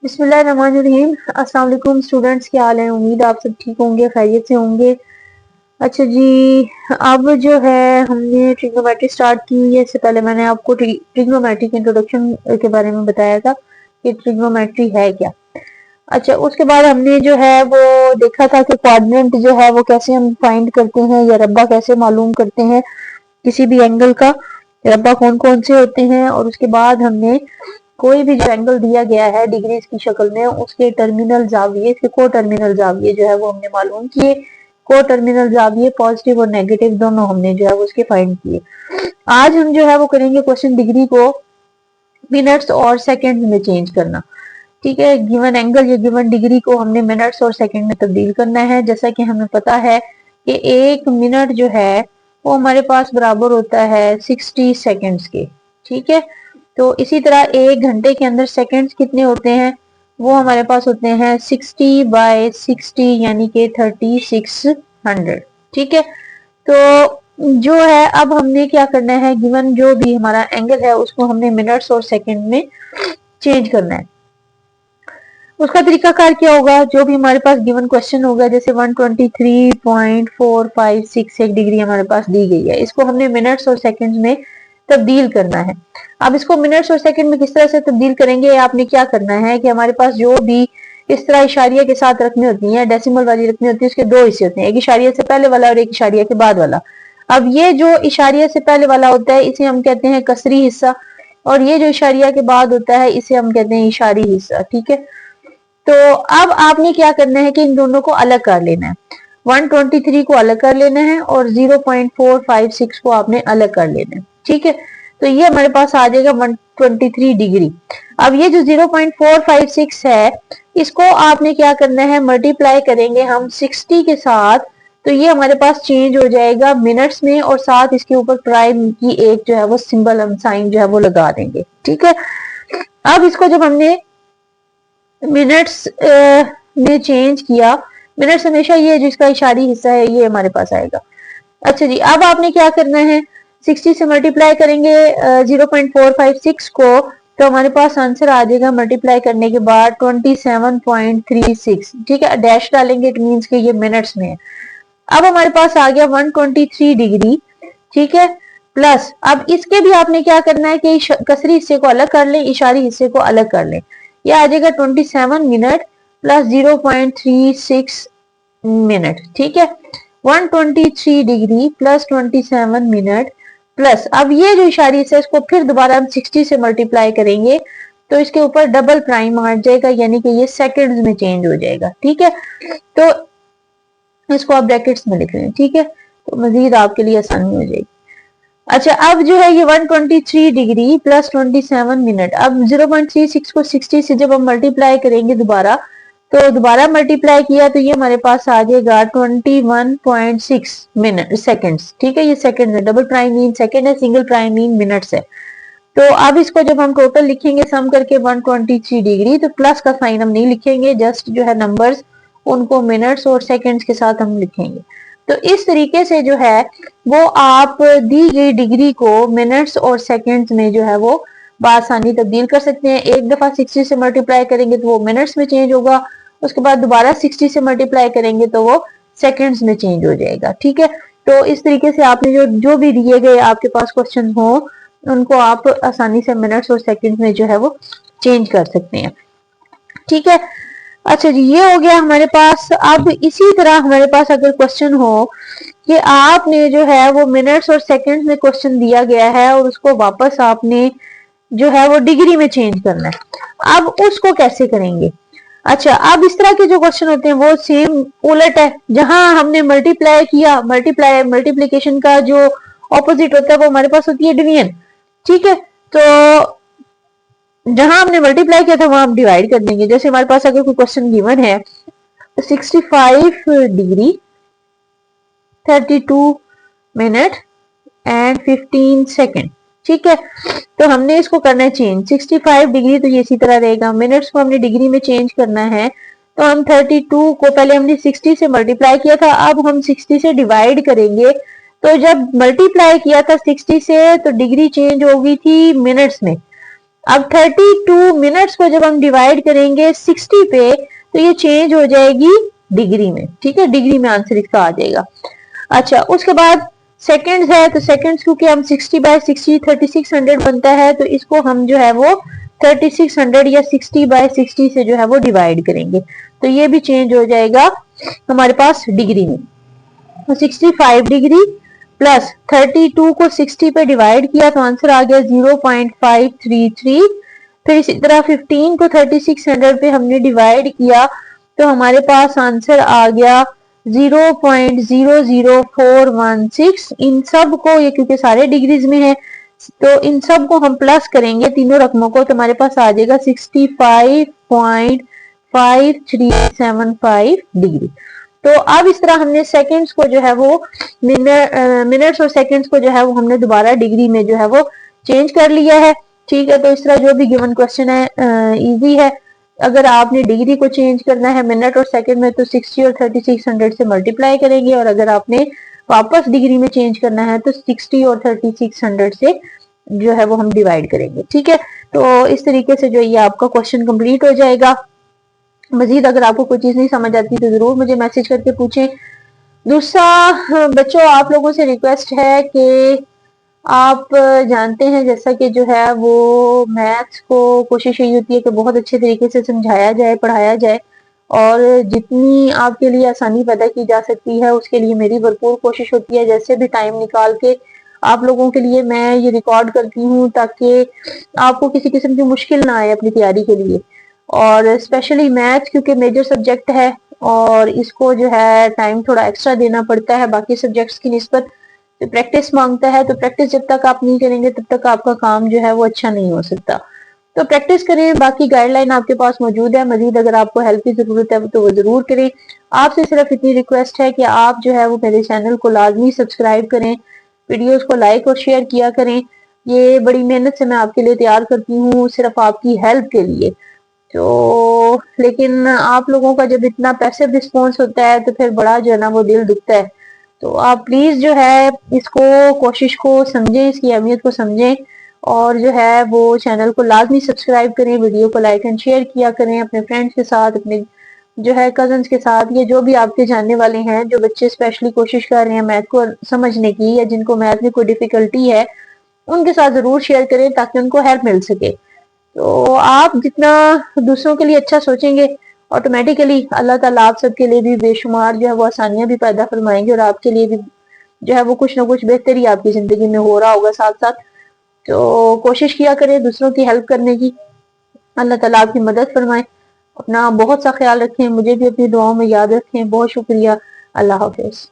बिस्मिल्लाहिर्रहमानिर्रहीम। अस्सलाम वालेकुम स्टूडेंट्स, क्या हाल है? उम्मीद आप सब ठीक होंगे, खैरियत से होंगे। अच्छा जी, अब जो है हमने ट्रिग्नोमेट्री स्टार्ट की हुई है। इससे पहले मैंने आपको ट्रिग्नोमेट्री के इंट्रोडक्शन के बारे में बताया था कि ट्रिग्नोमेट्री है क्या। अच्छा, उसके बाद हमने जो है वो देखा था कि कोऑर्डिनेट जो है वो कैसे हम फाइंड करते हैं या रब्बा कैसे मालूम करते हैं किसी भी एंगल का, रब्बा कौन कौन से होते हैं। और उसके बाद हमने कोई भी जो एंगल दिया गया है डिग्रीज की शक्ल में, उसके टर्मिनल जाविये, इसके को टर्मिनल जाविये जो है वो हमने मालूम किए। को टर्मिनल जाविये पॉजिटिव और नेगेटिव दोनों हमने जो है वो उसके फाइंड किए। आज हम जो है वो करेंगे क्वेश्चन डिग्री को मिनट्स और सेकंड में चेंज करना। ठीक है, गिवन एंगल या गिवन डिग्री को हमने मिनट्स और सेकंड में तब्दील करना है। जैसा कि हमें पता है कि एक मिनट जो है वो हमारे पास बराबर होता है 60 सेकंड्स के। ठीक है, तो इसी तरह एक घंटे के अंदर सेकंड्स कितने होते हैं? वो हमारे पास होते हैं 60/60 यानी कि 3600। ठीक है, तो जो है अब हमने क्या करना है, गिवन जो भी हमारा एंगल है उसको हमने मिनट्स और सेकंड में चेंज करना है। उसका तरीकाकार क्या होगा? जो भी हमारे पास गिवन क्वेश्चन होगा, जैसे 123.456 एक डिग्री हमारे पास दी गई है, इसको हमने मिनट्स और सेकंड्स में तब्दील करना है। अब इसको मिनट्स और सेकंड में किस तरह से तब्दील करेंगे, आपने क्या करना है कि हमारे पास जो भी इस तरह इशारिया के साथ रखनी होती है, डेसिमल वाली रखनी होती है, उसके दो हिस्से होते हैं, एक इशारिया से पहले वाला और एक इशारिया के बाद वाला। अब ये जो इशारिया से पहले वाला होता है इसे हम कहते हैं कसरी हिस्सा, और ये जो इशारिया के बाद होता है इसे हम कहते हैं इशारी हिस्सा। ठीक है, तो अब आपने क्या करना है कि इन दोनों को अलग कर लेना है। 123 को अलग कर लेना है और 0.456 को आपने अलग कर लेना है। ठीक है, तो ये हमारे पास आ जाएगा 123 डिग्री। अब ये जो 0.456 है इसको आपने क्या करना है, मल्टीप्लाई करेंगे हम 60 के साथ, तो ये हमारे पास चेंज हो जाएगा मिनट्स में, और साथ इसके ऊपर प्राइम की एक जो है वो सिंबल हम साइन जो है वो लगा देंगे। ठीक है, अब इसको जब हमने मिनट्स में चेंज किया, मिनट्स हमेशा ये जिसका इशारी हिस्सा है ये हमारे पास आएगा। अच्छा जी, अब आपने क्या करना है, 60 से मल्टीप्लाई करेंगे 0.456 को, तो हमारे पास आंसर आ जाएगा मल्टीप्लाई करने के बाद 27.36। ठीक है, डैश डालेंगे, इट मींस कि ये मिनट्स में है। अब हमारे पास आ गया 123 डिग्री। ठीक है, प्लस अब इसके भी आपने क्या करना है कि कसरी हिस्से को अलग कर लें, इशारी हिस्से को अलग कर लें। ये आ जाएगा 27 मिनट प्लस 0.36 मिनट। ठीक है, 123 डिग्री प्लस 27 मिनट प्लस, अब ये जो इशारी हिस्सा है इसको फिर दोबारा हम 60 से मल्टीप्लाई करेंगे, तो इसके ऊपर डबल प्राइम आ जाएगा, यानी कि ये सेकंड्स में चेंज हो जाएगा। ठीक है, तो इसको आप ब्रैकेट्स में लिख लें। ठीक है, तो मजीद आपके लिए आसानी हो जाएगी। अच्छा, अब जो है ये 123 डिग्री प्लस 27 मिनट, अब 0.36 को 60 से जब हम मल्टीप्लाई करेंगे दोबारा, तो दोबारा मल्टीप्लाई किया तो ये हमारे पास आ जाएगा 21.6 मिनट सेकंड्स। ठीक है, ये सेकंड है, डबल प्राइम मीन सेकंड है, सिंगल प्राइम मीन मिनट्स है। तो अब इसको जब हम टोटल लिखेंगे सम करके 123 डिग्री, तो प्लस का साइन हम नहीं लिखेंगे, जस्ट जो है नंबर्स उनको मिनट्स और सेकंड्स के साथ हम लिखेंगे। तो इस तरीके से जो है वो आप दी गई डिग्री को मिनट्स और सेकंड्स में जो है वो बआसानी तब्दील कर सकते हैं। एक दफा 60 से मल्टीप्लाई करेंगे तो वो मिनट्स में चेंज होगा, उसके बाद दोबारा 60 से मल्टीप्लाई करेंगे तो वो सेकंड्स में चेंज हो जाएगा। ठीक है, तो इस तरीके से आपने जो भी दिए गए आपके पास क्वेश्चन हो उनको आप आसानी से मिनट्स और सेकंड्स में जो है वो चेंज कर सकते हैं। ठीक है, अच्छा जी, ये हो गया हमारे पास। अब इसी तरह हमारे पास अगर क्वेश्चन हो कि आपने जो है वो मिनट्स और सेकंड्स में क्वेश्चन दिया गया है और उसको वापस आपने जो है वो डिग्री में चेंज करना है, अब उसको कैसे करेंगे? अच्छा, अब इस तरह के जो क्वेश्चन होते हैं वो सेम उलट है, जहां हमने मल्टीप्लाई किया, मल्टीप्लीकेशन का जो ऑपोजिट होता है वो हमारे पास होती है डिवीजन। ठीक है, तो जहां हमने मल्टीप्लाई किया था वहां हम डिवाइड कर देंगे। जैसे हमारे पास अगर कोई क्वेश्चन गिवन है 65 डिग्री 32 मिनट एंड 15 सेकेंड। ठीक है, तो हमने इसको करना है चेंज। 65 डिग्री तो ये इसी तरह रहेगा, मिनट्स को हमने डिग्री में चेंज करना है, तो हम 32 को पहले हमने 60 से मल्टीप्लाई किया था, अब हम 60 से डिवाइड करेंगे। तो जब मल्टीप्लाई किया था 60 से तो डिग्री चेंज हो गई थी मिनट्स में, अब 32 मिनट्स को जब हम डिवाइड करेंगे 60 पे तो ये चेंज हो जाएगी डिग्री में, ठीक है, डिग्री में आंसर इसका आ जाएगा। अच्छा, उसके बाद सेकंड्स है, तो सेकंड्स क्योंकि हम 60/60 3600 बनता है, तो इसको हम जो है वो 3600 या 60/60 से जो है वो डिवाइड करेंगे, तो ये भी चेंज हो जाएगा हमारे पास डिग्री में। तो 65 डिग्री प्लस 32 को 60 पे डिवाइड किया तो आंसर आ गया 0.533। फिर इसी तरह 15 को 3600 पे हमने डिवाइड किया तो हमारे पास आंसर आ गया 0.00416। इन सब को, ये क्योंकि सारे डिग्रीज में है, तो इन सब को हम प्लस करेंगे तीनों रकमों को, तो हमारे पास आ जाएगा 65.5375 डिग्री। तो अब इस तरह हमने सेकंड्स को जो है वो मिनट्स और सेकंड्स को जो है वो हमने दोबारा डिग्री में जो है वो चेंज कर लिया है, ठीक है। तो इस तरह जो भी गिवन क्वेश्चन है इजी है। अगर आपने डिग्री को चेंज करना है मिनट और सेकंड में तो 60 और 3600 से मल्टीप्लाई करेंगे, और अगर आपने वापस डिग्री में चेंज करना है तो 60 और 3600 से जो है वो हम डिवाइड करेंगे, ठीक है। तो इस तरीके से जो ये आपका क्वेश्चन कंप्लीट हो जाएगा। मजीद अगर आपको कोई चीज नहीं समझ आती तो जरूर मुझे मैसेज करके पूछें। दूसरा बच्चों, आप लोगों से रिक्वेस्ट है कि आप जानते हैं जैसा कि जो है वो मैथ्स को कोशिश यही होती है कि बहुत अच्छे तरीके से समझाया जाए, पढ़ाया जाए, और जितनी आपके लिए आसानी पैदा की जा सकती है उसके लिए मेरी भरपूर कोशिश होती है। जैसे भी टाइम निकाल के आप लोगों के लिए मैं ये रिकॉर्ड करती हूँ ताकि आपको किसी किस्म की मुश्किल ना आए अपनी तैयारी के लिए। और स्पेशली मैथ्स क्योंकि मेजर सब्जेक्ट है और इसको जो है टाइम थोड़ा एक्स्ट्रा देना पड़ता है बाकी सब्जेक्ट्स की निस्बत, तो प्रैक्टिस मांगता है। तो प्रैक्टिस जब तक आप नहीं करेंगे तब तक आपका काम जो है वो अच्छा नहीं हो सकता। तो प्रैक्टिस करें, बाकी गाइडलाइन आपके पास मौजूद है। मजीद अगर आपको हेल्प की जरूरत है तो वो जरूर करें। आपसे सिर्फ इतनी रिक्वेस्ट है कि आप जो है वो मेरे चैनल को लाजमी सब्सक्राइब करें, वीडियोस को लाइक और शेयर किया करें। ये बड़ी मेहनत से मैं आपके लिए तैयार करती हूँ सिर्फ आपकी हेल्प के लिए। तो लेकिन आप लोगों का जब इतना पैसिव रिस्पॉन्स होता है तो फिर बड़ा जो है ना वो दिल दुखता है। तो आप प्लीज जो है इसको, कोशिश को समझें, इसकी अहमियत को समझें, और जो है वो चैनल को लाजमी सब्सक्राइब करें, वीडियो को लाइक एंड शेयर किया करें अपने फ्रेंड्स के साथ, अपने जो है कजन्स के साथ, या जो भी आपके जानने वाले हैं जो बच्चे स्पेशली कोशिश कर रहे हैं मैथ को समझने की या जिनको मैथ में कोई डिफिकल्टी है, उनके साथ जरूर शेयर करें ताकि उनको हेल्प मिल सके। तो आप जितना दूसरों के लिए अच्छा सोचेंगे ऑटोमेटिकली अल्लाह ताला आप सबके लिए भी बेशुमार जो है वो आसानियां भी पैदा फरमाएंगे, और आपके लिए भी जो है वो कुछ ना कुछ बेहतरी आपकी जिंदगी में हो रहा होगा साथ साथ। तो कोशिश किया करें दूसरों की हेल्प करने की। अल्लाह ताला आपकी मदद फरमाए। अपना बहुत सा ख्याल रखें, मुझे भी अपनी दुआओं में याद रखें। बहुत शुक्रिया। अल्लाह हाफिज।